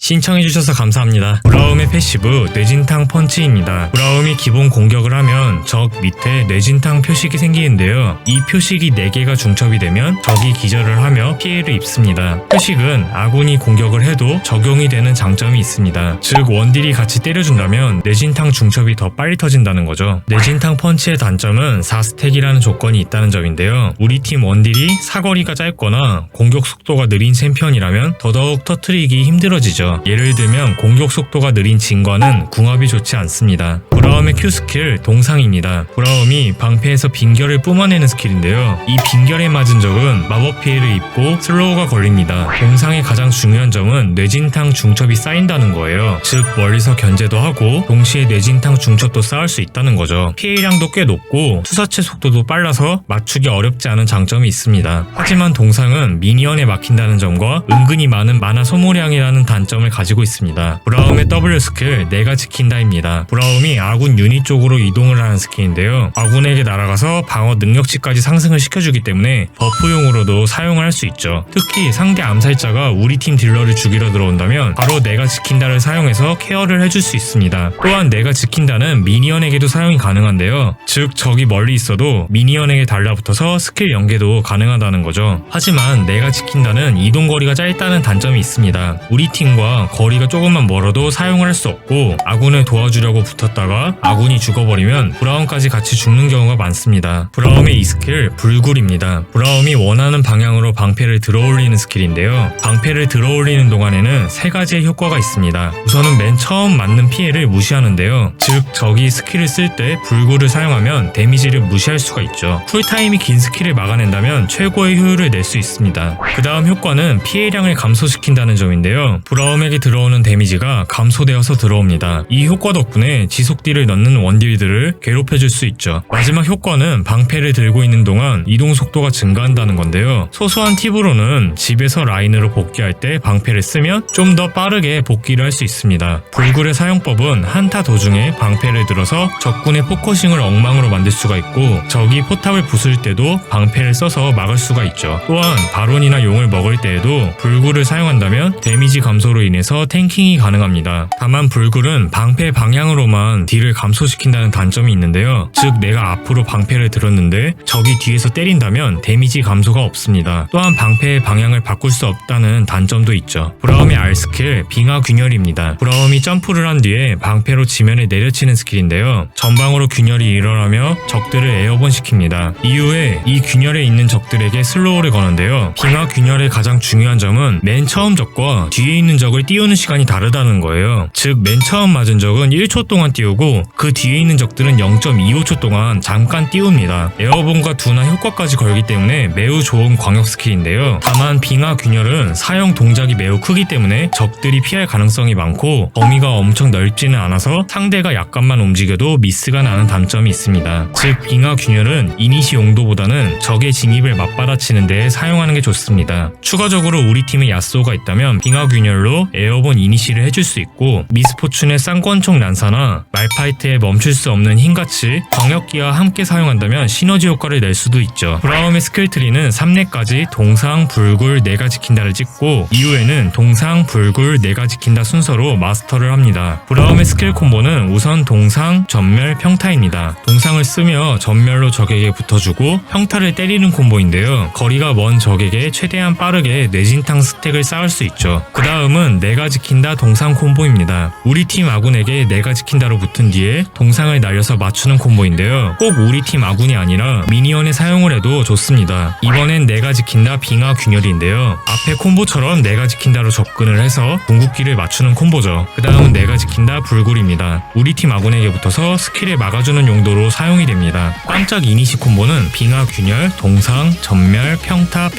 신청해주셔서 감사합니다. 브라움의 패시브 뇌진탕 펀치입니다. 브라움이 기본 공격을 하면 적 밑에 뇌진탕 표식이 생기는데요. 이 표식이 4개가 중첩이 되면 적이 기절을 하며 피해를 입습니다. 표식은 아군이 공격을 해도 적용이 되는 장점이 있습니다. 즉 원딜이 같이 때려준다면 뇌진탕 중첩이 더 빨리 터진다는 거죠. 뇌진탕 펀치의 단점은 4스택이라는 조건이 있다는 점인데요. 우리 팀 원딜이 사거리가 짧거나 공격 속도가 느린 챔피언이라면 더더욱 터트리기 힘들어지죠. 예를 들면 공격 속도가 느린 진과는 궁합이 좋지 않습니다. 브라움의 Q 스킬 동상입니다. 브라움이 방패에서 빙결을 뿜어내는 스킬인데요. 이 빙결에 맞은 적은 마법 피해를 입고 슬로우가 걸립니다. 동상의 가장 중요한 점은 뇌진탕 중첩이 쌓인다는 거예요. 즉 멀리서 견제도 하고 동시에 뇌진탕 중첩도 쌓을 수 있다는 거죠. 피해량도 꽤 높고 투사체 속도도 빨라서 맞추기 어렵지 않은 장점이 있습니다. 하지만 동상은 미니언에 막힌다는 점과 은근히 많은 마나 소모량이라는 단점을 가지고 있습니다. 브라움의 W 스킬 내가 지킨다입니다. 브라움이 아군 유닛 쪽으로 이동을 하는 스킬인데요. 아군에게 날아가서 방어 능력치까지 상승을 시켜주기 때문에 버프용으로도 사용할 수 있죠. 특히 상대 암살자가 우리 팀 딜러를 죽이러 들어온다면 바로 내가 지킨다를 사용해서 케어를 해줄 수 있습니다. 또한 내가 지킨다는 미니언에게도 사용이 가능한데요. 즉 적이 멀리 있어도 미니언에게 달라붙어서 스킬 연계도 가능하다는 거죠. 하지만 내가 지킨다는 이동거리가 짧다는 단점이 있습니다. 우리 팀과 거리가 조금만 멀어도 사용을 할 수 없고 아군을 도와주려고 붙었다가 아군이 죽어버리면 브라움까지 같이 죽는 경우가 많습니다. 브라움의 이 스킬 불굴입니다. 브라움이 원하는 방향으로 방패를 들어올리는 스킬인데요. 방패를 들어올리는 동안에는 3가지의 효과가 있습니다. 우선은 맨 처음 맞는 피해를 무시하는데요. 즉 적이 스킬을 쓸 때 불굴을 사용하면 데미지를 무시할 수가 있죠. 쿨타임이 긴 스킬을 막아낸다면 최고의 효율을 낼 수 있습니다. 그 다음 효과는 피해량을 감소시킨다는 점인데요. 브라움에게 들어오는 데미지가 감소되어서 들어옵니다. 이 효과 덕분에 지속딜을 넣는 원딜들을 괴롭혀줄 수 있죠. 마지막 효과는 방패를 들고 있는 동안 이동 속도가 증가한다는 건데요. 소소한 팁으로는 집에서 라인으로 복귀할 때 방패를 쓰면 좀 더 빠르게 복귀를 할 수 있습니다. 불굴의 사용법은 한타 도중에 방패를 들어서 적군의 포커싱을 엉망으로 만들 수가 있고 적이 포탑을 부술 때도 방패를 써서 막을 수가 있죠. 또한 바론이나 용을 먹을 때에도 불굴을 사용한다면 데미지 감소로 인해서 탱킹이 가능합니다. 다만 불굴은 방패 방향으로만 딜을 감소시킨다는 단점이 있는데요. 즉 내가 앞으로 방패를 들었는데 적이 뒤에서 때린다면 데미지 감소가 없습니다. 또한 방패의 방향을 바꿀 수 없다는 단점도 있죠. 브라움의 R 스킬 빙하 균열입니다. 브라움이 점프를 한 뒤에 방패로 지면에 내려치는 스킬인데요. 전방으로 균열이 일어나며 적들을 에어본 시킵니다. 이후에 이 균열에 있는 적들에게 슬로우를 거는데요. 빙하 균열의 가장 중요한 점은 맨 처음 적과 뒤에 있는 적을 띄우는 시간이 다르다는 거예요. 즉 맨 처음 맞은 적은 1초 동안 띄우고 그 뒤에 있는 적들은 0.25초 동안 잠깐 띄웁니다. 에어본과 둔화 효과까지 걸기 때문에 매우 좋은 광역 스킬인데요. 다만 빙하 균열은 사용 동작이 매우 크기 때문에 적들이 피할 가능성이 많고 범위가 엄청 넓지는 않아서 상대가 약간만 움직여도 미스가 나는 단점이 있습니다. 즉 빙하 균열은 이니시 용도보다는 적의 진입을 맞받아치는 데 사용하는 게 좋습니다. 추가적으로 우리 팀에 야스오가 있다면 빙하 균열로 에어본 이니시를 해줄 수 있고 미스포춘의 쌍권총 난사나 말파이트에 멈출 수 없는 힘같이 광역기와 함께 사용한다면 시너지 효과를 낼 수도 있죠. 브라움의 스킬트리는 3렙까지 동상, 불굴, 내가 지킨다를 찍고 이후에는 동상, 불굴, 내가 지킨다 순서로 마스터를 합니다. 브라움의 스킬 콤보는 우선 동상, 전멸, 평타입니다. 동상을 쓰며 전멸로 적에게 붙어주고 평타를 때리는 콤보인데요. 거리가 먼 적에게 최대한 빠르게 뇌진탕 스택을 쌓을 수 있죠. 그 다음은 내가 지킨다 동상 콤보입니다. 우리 팀 아군에게 내가 지킨다로 붙은 뒤에 동상을 날려서 맞추는 콤보인데요. 꼭 우리 팀 아군이 아니라 미니언에 사용을 해도 좋습니다. 이번엔 내가 지킨다 빙하 균열인데요. 앞에 콤보처럼 내가 지킨다로 접근을 해서 궁극기를 맞추는 콤보죠. 그 다음은 내가 지킨다 불굴입니다. 우리 팀 아군에게 붙어서 스킬을 막아주는 용도로 사용이 됩니다. 깜짝 이니시 콤보는 빙하 균열, 동상, 전멸, 평타,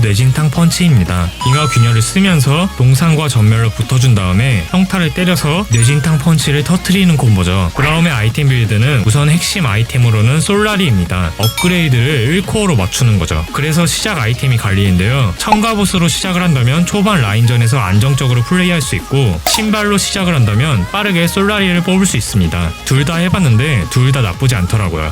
뇌진탕 펀치입니다. 빙하 균열을 쓰면서 동상과 전멸로 붙어준 다음에 평타를 때려서 뇌진탕 펀치를 터트리는 콤보죠. 브라움의 아이템 빌드는 우선 핵심 아이템으로는 솔라리입니다. 업그레이드를 1코어로 맞추는 거죠. 그래서 시작 아이템이 갈리는데요. 첨가보스로 시작을 한다면 초반 라인전에서 안정적으로 플레이할 수 있고 신발로 시작을 한다면 빠르게 솔라리를 뽑을 수 있습니다. 둘 다 해봤는데 둘 다 나쁘지 않더라고요.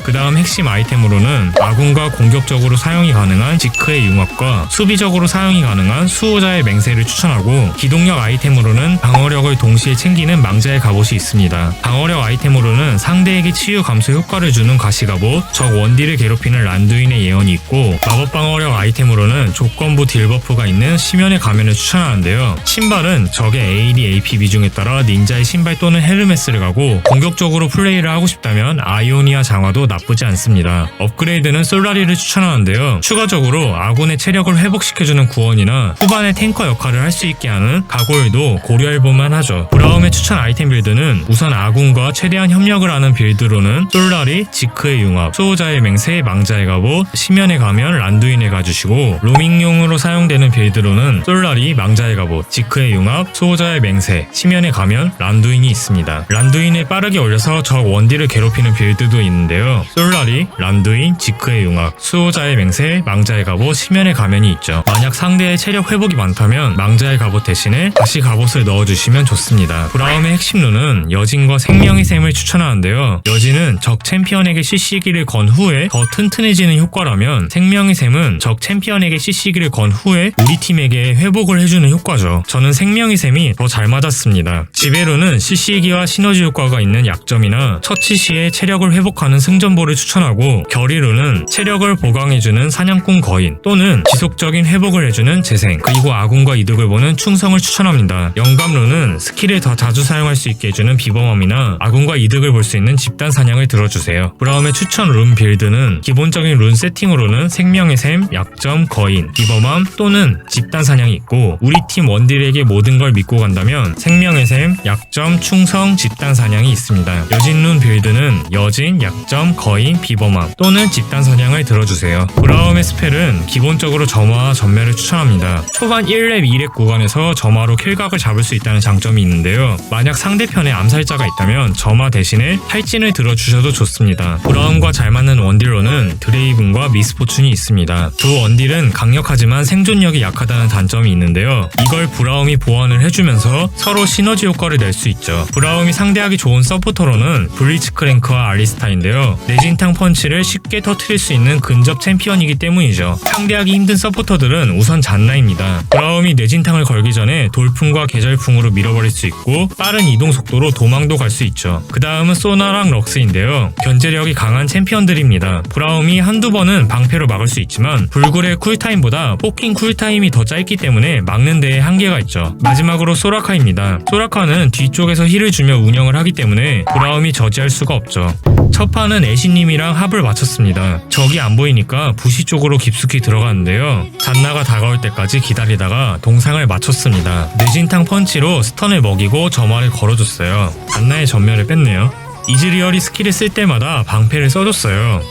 그 다음 핵심 아이템으로는 아군과 공격적으로 사용이 가능한 지크의 융합과 수비적으로 사용이 가능한 수호자의 맹세를 추천하고, 기동력 아이템으로는 방어력을 동시에 챙기는 망자의 갑옷이 있습니다. 방어력 아이템으로는 상대에게 치유 감소 효과를 주는 가시갑옷, 적 원딜을 괴롭히는 란두인의 예언이 있고, 마법 방어력 아이템으로는 조건부 딜 버프가 있는 심연의 가면을 추천하는데요. 신발은 적의 AD, AP 비중에 따라 닌자의 신발 또는 헤르메스를 가고, 공격적으로 플레이를 하고 싶다면 아이오니아 장화도 나쁘지 않습니다. 업그레이드는 솔라리를 추천하는데요. 추가적으로 아군의 체력을 회복시켜주는 구원이나 후반에 탱커 역할을 할 수 있게 하는 가골도 고려해볼만 하죠. 브라움의 추천 아이템 빌드는 우선 아군과 최대한 협력을 하는 빌드로는 솔라리, 지크의 융합, 수호자의 맹세, 망자의 갑옷, 심연의 가면, 란두인을 가주시고, 로밍용으로 사용되는 빌드로는 솔라리, 망자의 갑옷, 지크의 융합, 수호자의 맹세, 심연의 가면, 란두인이 있습니다. 란두인을 빠르게 올려서 적 원딜을 괴롭히는 빌드도 있는데요. 솔라리, 란두인, 지크의 융합, 수호자의 맹세, 망자의 갑옷, 심연의 가면이 있죠. 만약 상대의 체력 회복이 많다면 망자의 갑옷 대신에 다시 갑옷을 넣어주시면 좋습니다. 브라움의 핵심 룬은 여진과 생명의 샘을 추천하는데요. 여진은 적 챔피언에게 CC기를 건 후에 더 튼튼해지는 효과라면, 생명의 샘은 적 챔피언에게 CC기를 건 후에 우리 팀에게 회복을 해주는 효과죠. 저는 생명의 샘이 더 잘 맞았습니다. 지배루는 CC기와 시너지 효과가 있는 약점이나 처치 시에 체력을 회복하는 승전보를 추천하고, 결의루는 체력을 보강해주는 사냥꾼 거인 또는 지속적인 회복을 해주는 재생, 그리고 아군과 이득을 보는 충성을 추천합니다. 영감루는 스킬을 더 자주 사용할 수 있게 해주는 비범함이나 아군과 이득을 볼 수 있는 집단 사냥을 들어주세요. 브라움의 추천 룬 빌드는 기본적인 룬 세팅으로는 생명의 샘, 약점, 거인, 비범함 또는 집단 사냥이 있고, 우리 팀 원딜에게 모든 걸 믿고 간다면 생명의 샘, 약점, 충성, 집단 사냥이 있습니다. 여진 룬 빌드는 여진, 약점, 거인, 비범함 또는 집단 사냥을 들어주세요. 브라움의 스펠은 기본적으로 점화와 전멸을 추천합니다. 초반 1렙, 2렙 구간에서 점화로 킬각을 잡을 수 있다는 장점이 있는데요. 만약 상대편에 암살자가 있다면 점화 대신에 탈진을 들어주셔도 좋습니다. 브라움과 잘 맞는 원딜로는 드레이븐과 미스포춘이 있습니다. 두 원딜은 강력하지만 생존력이 약하다는 단점이 있는데요. 이걸 브라움이 보완을 해주면서 서로 시너지 효과를 낼 수 있죠. 브라움이 상대하기 좋은 서포터로는 블리츠크랭크와 알리스타인데요. 내진탕 펀치를 쉽게 터트릴 수 있는 근접 챔피언이기 때문이죠. 상대하기 힘든 서포터들은 우선 잔나입니다. 브라움이 내진탕을 걸기 전에 돌풍과 계절풍으로 밀어버릴 수 있고, 빠른 이동 속도로 도망도 갈 수 있죠. 그 다음은 소나랑 럭스인데요. 견제력이 강한 챔피언들입니다. 브라움이 한두 번은 방패로 막을 수 있지만 불굴의 쿨타임보다 포킹 쿨타임이 더 짧기 때문에 막는 데에 한계가 있죠. 마지막으로 소라카입니다. 소라카는 뒤쪽에서 힐을 주며 운영을 하기 때문에 브라움이 저지할 수가 없죠. 첫 판은 애쉬님이랑 합을 맞췄습니다. 적이 안 보이니까 부시 쪽으로 깊숙이 들어갔는데요. 잔나가 다가올 때까지 기다리다가 동상을 맞췄습니다. 내진탕 펀치로 스턴을 먹이고 점화를 걸어줬어요. 잔나의 전멸을 뺐네요. 이즈리얼이 스킬을 쓸 때마다 방패를 써줬어요.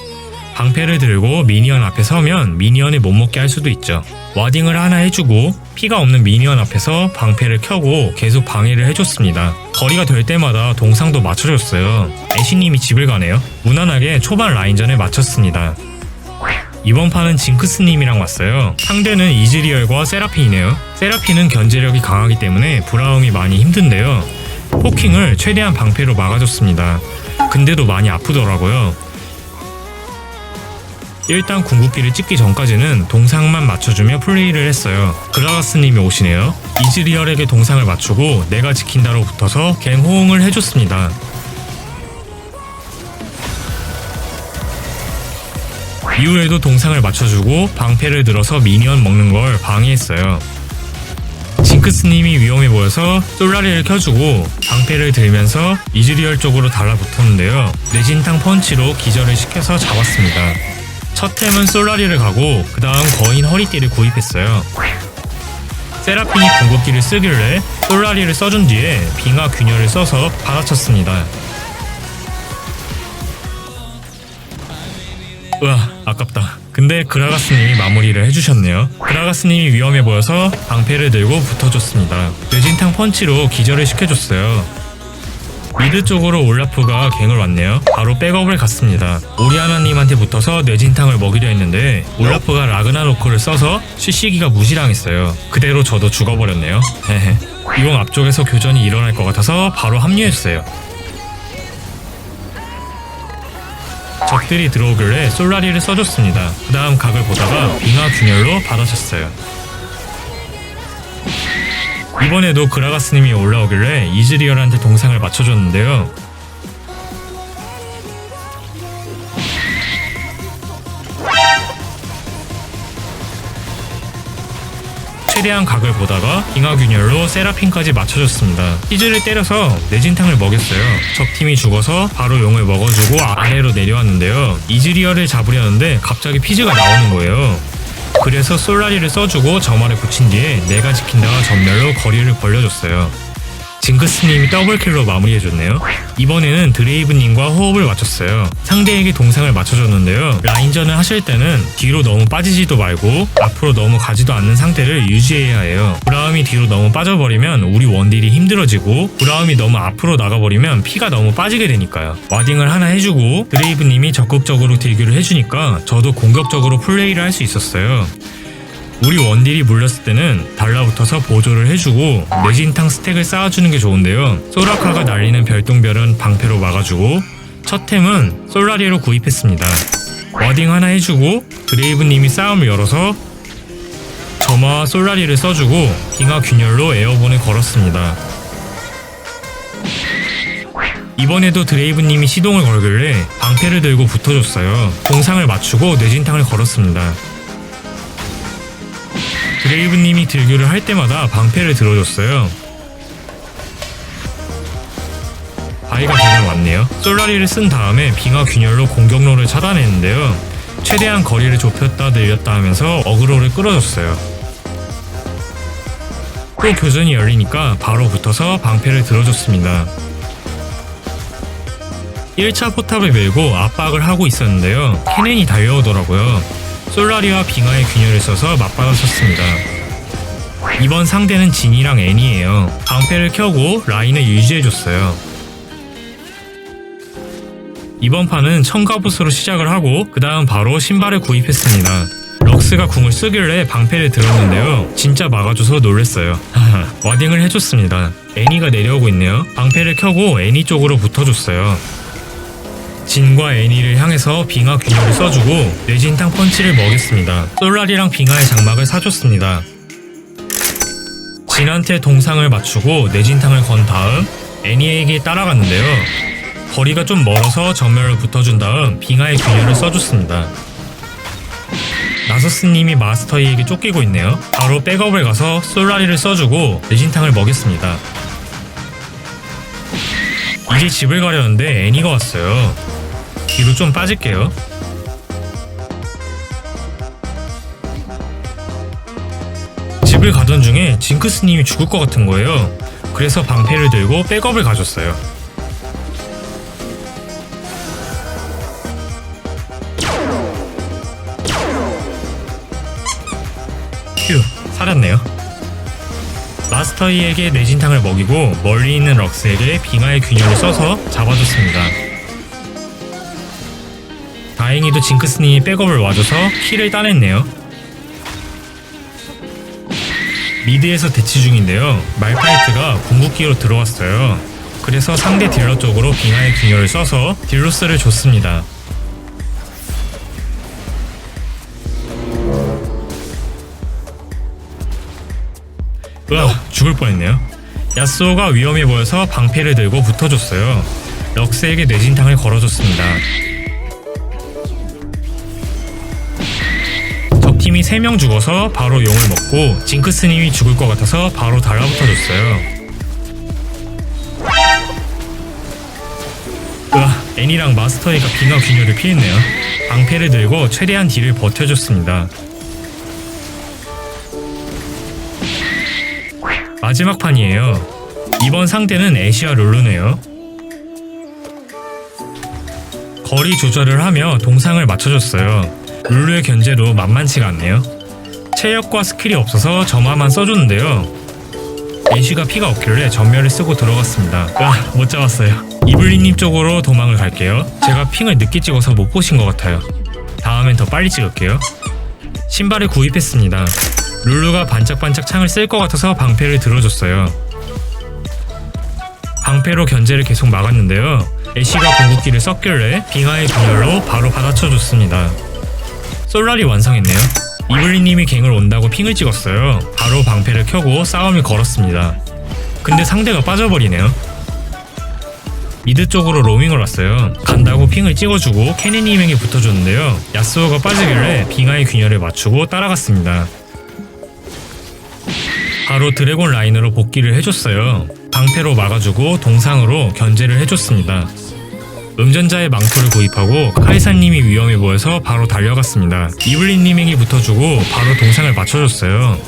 방패를 들고 미니언 앞에 서면 미니언을 못 먹게 할 수도 있죠. 와딩을 하나 해주고 피가 없는 미니언 앞에서 방패를 켜고 계속 방해를 해줬습니다. 거리가 될 때마다 동상도 맞춰줬어요. 애쉬님이 집을 가네요. 무난하게 초반 라인전을 마쳤습니다. 이번 판은 징크스님이랑 왔어요. 상대는 이즈리얼과 세라핀이네요. 세라핀은 견제력이 강하기 때문에 브라움이 많이 힘든데요. 포킹을 최대한 방패로 막아줬습니다. 근데도 많이 아프더라고요. 일단 궁극기를 찍기 전까지는 동상만 맞춰주며 플레이를 했어요. 그라가스님이 오시네요. 이즈리얼에게 동상을 맞추고 내가 지킨다로 붙어서 갱 호응을 해줬습니다. 이후에도 동상을 맞춰주고 방패를 들어서 미니언 먹는 걸 방해했어요. 징크스님이 위험해 보여서 솔라리를 켜주고 방패를 들면서 이즈리얼 쪽으로 달라붙었는데요. 내진탕 펀치로 기절을 시켜서 잡았습니다. 첫 템은 솔라리를 가고 그 다음 거인 허리띠를 구입했어요. 세라핀이 궁극기를 쓰길래 솔라리를 써준 뒤에 빙하 균열을 써서 받아쳤습니다. 으아, 아깝다. 근데 그라가스님이 마무리를 해주셨네요. 그라가스님이 위험해 보여서 방패를 들고 붙어줬습니다. 뇌진탕 펀치로 기절을 시켜줬어요. 미드 쪽으로 올라프가 갱을 왔네요. 바로 백업을 갔습니다. 오리아나님한테 붙어서 뇌진탕을 먹이려 했는데 올라프가 라그나로크를 써서 CC기가 무시당했어요. 그대로 저도 죽어버렸네요. 헤헤. 이건 앞쪽에서 교전이 일어날 것 같아서 바로 합류했어요. 적들이 들어오길래 솔라리를 써줬습니다. 그 다음 각을 보다가 빙하 균열로 받아쳤어요. 이번에도 그라가스님이 올라오길래 이즈리얼한테 동상을 맞춰줬는데요. 최대한 각을 보다가 빙하균열로 세라핀까지 맞춰줬습니다. 피즈를 때려서 내진탕을 먹였어요. 적팀이 죽어서 바로 용을 먹어주고 아래로 내려왔는데요. 이즈리얼을 잡으려는데 갑자기 피즈가 나오는 거예요. 그래서 솔라리를 써주고 점화를 붙인 뒤에 내가 지킨다가 전멸로 거리를 벌려줬어요. 징크스님이 더블킬로 마무리해줬네요. 이번에는 드레이브님과 호흡을 맞췄어요. 상대에게 동상을 맞춰줬는데요. 라인전을 하실 때는 뒤로 너무 빠지지도 말고 앞으로 너무 가지도 않는 상태를 유지해야 해요. 브라움이 뒤로 너무 빠져버리면 우리 원딜이 힘들어지고 브라움이 너무 앞으로 나가버리면 피가 너무 빠지게 되니까요. 와딩을 하나 해주고 드레이브님이 적극적으로 딜교를 해주니까 저도 공격적으로 플레이를 할 수 있었어요. 우리 원딜이 물렸을 때는 달라붙어서 보조를 해주고 내진탕 스택을 쌓아주는 게 좋은데요. 소라카가 날리는 별똥별은 방패로 막아주고 첫 템은 솔라리로 구입했습니다. 와딩 하나 해주고 드레이브님이 싸움을 열어서 점화와 솔라리를 써주고 빙하 균열로 에어본을 걸었습니다. 이번에도 드레이브님이 시동을 걸길래 방패를 들고 붙어줬어요. 동상을 맞추고 내진탕을 걸었습니다. 드레이브님이 딜교를 할 때마다 방패를 들어줬어요. 바위가 그냥 왔네요. 솔라리를 쓴 다음에 빙하 균열로 공격로를 차단했는데요. 최대한 거리를 좁혔다 늘렸다 하면서 어그로를 끌어줬어요. 또 교전이 열리니까 바로 붙어서 방패를 들어줬습니다. 1차 포탑을 밀고 압박을 하고 있었는데요. 케넨이 달려오더라고요. 솔라리와 빙하의 균열을 써서 맞받아쳤습니다. 이번 상대는 진이랑 애니예요. 방패를 켜고 라인을 유지해줬어요. 이번 판은 청가부스로 시작을 하고 그 다음 바로 신발을 구입했습니다. 럭스가 궁을 쓰길래 방패를 들었는데요. 진짜 막아줘서 놀랬어요. 와딩을 해줬습니다. 애니가 내려오고 있네요. 방패를 켜고 애니 쪽으로 붙어줬어요. 진과 애니를 향해서 빙하 균열을 써주고 뇌진탕 펀치를 먹였습니다. 솔라리랑 빙하의 장막을 사줬습니다. 진한테 동상을 맞추고 뇌진탕을 건 다음 애니에게 따라갔는데요. 거리가 좀 멀어서 전멸을 붙어준 다음 빙하의 균열을 써줬습니다. 나서스님이 마스터이에게 쫓기고 있네요. 바로 백업을 가서 솔라리를 써주고 뇌진탕을 먹였습니다. 이제 집을 가려는데 애니가 왔어요. 뒤로 좀 빠질게요. 집을 가던 중에 징크스님이 죽을 것 같은 거예요. 그래서 방패를 들고 백업을 가졌어요. 휴, 살았네요. 마스터이에게 뇌진탕을 먹이고 멀리 있는 럭스에게 빙하의 균열을 써서 잡아줬습니다. 다행히도 징크스님이 백업을 와줘서 킬을 따냈네요. 미드에서 대치 중인데요. 말파이트가 궁극기로 들어왔어요. 그래서 상대 딜러 쪽으로 빙하의 균열을 써서 딜로스를 줬습니다. 으아, 죽을 뻔했네요. 야스오가 위험해 보여서 방패를 들고 붙어줬어요. 럭스에게 뇌진탕을 걸어줬습니다. 적팀이 3명 죽어서 바로 용을 먹고 징크스님이 죽을 것 같아서 바로 달라붙어줬어요. 으아, 애니랑 마스터이가 빙하 균열을 피했네요. 방패를 들고 최대한 딜을 버텨줬습니다. 마지막 판이에요. 이번 상대는 애쉬와 룰루네요. 거리 조절을 하며 동상을 맞춰줬어요. 룰루의 견제도 만만치가 않네요. 체력과 스킬이 없어서 점화만 써줬는데요. 애쉬가 피가 없길래 전멸을 쓰고 들어갔습니다. 못 잡았어요. 이블린님 쪽으로 도망을 갈게요. 제가 핑을 늦게 찍어서 못 보신 것 같아요. 다음엔 더 빨리 찍을게요. 신발을 구입했습니다. 룰루가 반짝반짝 창을 쓸 것 같아서 방패를 들어줬어요. 방패로 견제를 계속 막았는데요. 애쉬가 궁극기를 썼길래 빙하의 균열로 바로 받아쳐줬습니다. 솔라리 완성했네요. 이블린님이 갱을 온다고 핑을 찍었어요. 바로 방패를 켜고 싸움을 걸었습니다. 근데 상대가 빠져버리네요. 미드 쪽으로 로밍을 왔어요. 간다고 핑을 찍어주고 케네님에게 붙어줬는데요. 야스오가 빠지길래 빙하의 균열을 맞추고 따라갔습니다. 바로 드래곤 라인으로 복귀를 해줬어요. 방패로 막아주고 동상으로 견제를 해줬습니다. 음전자의 망토를 구입하고 카이사님이 위험해 보여서 바로 달려갔습니다. 이블린님에게 붙어주고 바로 동상을 맞춰줬어요.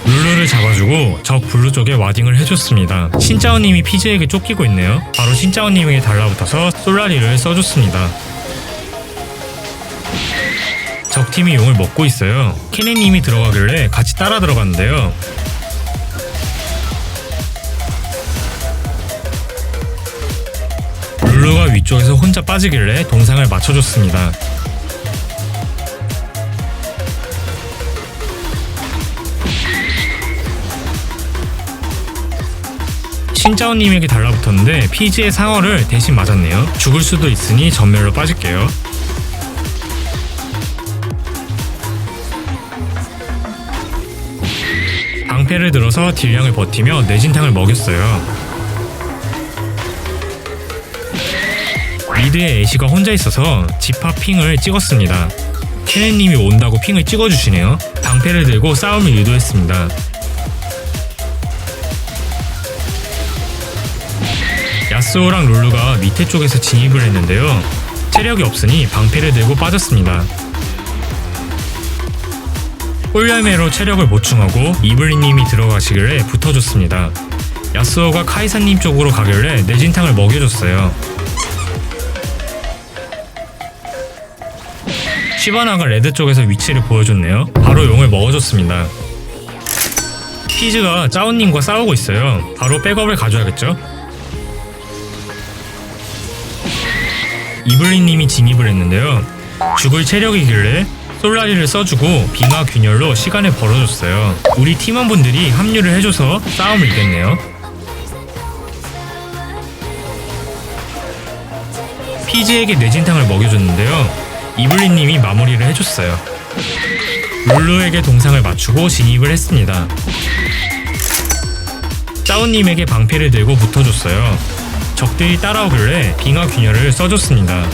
룰루를 잡아주고 적 블루 쪽에 와딩을 해줬습니다. 신짜오님이 피즈에게 쫓기고 있네요. 바로 신짜오님에게 달라붙어서 솔라리를 써줬습니다. 적팀이 용을 먹고 있어요. 케네님이 들어가길래 같이 따라 들어갔는데요. 룰루가 위쪽에서 혼자 빠지길래 동상을 맞춰줬습니다. 신짜오님에게 달라붙었는데 피지의 상어를 대신 맞았네요. 죽을 수도 있으니 전멸로 빠질게요. 방패를 들어서 딜량을 버티며 뇌진탕을 먹였어요. 미드에 애쉬가 혼자 있어서 집합 핑을 찍었습니다. 케넨님이 온다고 핑을 찍어주시네요. 방패를 들고 싸움을 유도했습니다. 야스오랑 룰루가 밑에 쪽에서 진입을 했는데요. 체력이 없으니 방패를 들고 빠졌습니다. 꿀열매로 체력을 보충하고 이블린님이 들어가시길래 붙어줬습니다. 야스오가 카이사님 쪽으로 가길래 뇌진탕을 먹여줬어요. 시바나가 레드 쪽에서 위치를 보여줬네요. 바로 용을 먹어줬습니다. 피즈가 짜오님과 싸우고 있어요. 바로 백업을 가져야겠죠? 이블린님이 진입을 했는데요. 죽을 체력이길래 솔라리를 써주고 빙하 균열로 시간을 벌어줬어요. 우리 팀원분들이 합류를 해줘서 싸움을 이겼네요. 피지에게 뇌진탕을 먹여줬는데요. 이블린님이 마무리를 해줬어요. 룰루에게 동상을 맞추고 진입을 했습니다. 짜오님에게 방패를 들고 붙어줬어요. 적들이 따라오길래 빙하 균열을 써줬습니다.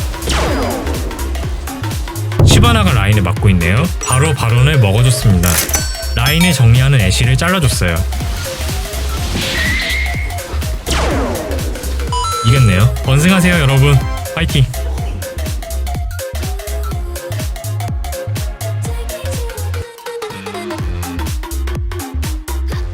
시바나가 라인을 막고 있네요. 바로 바론을 먹어줬습니다. 라인을 정리하는 애쉬를 잘라줬어요. 이겼네요. 번승하세요 여러분. 파이팅!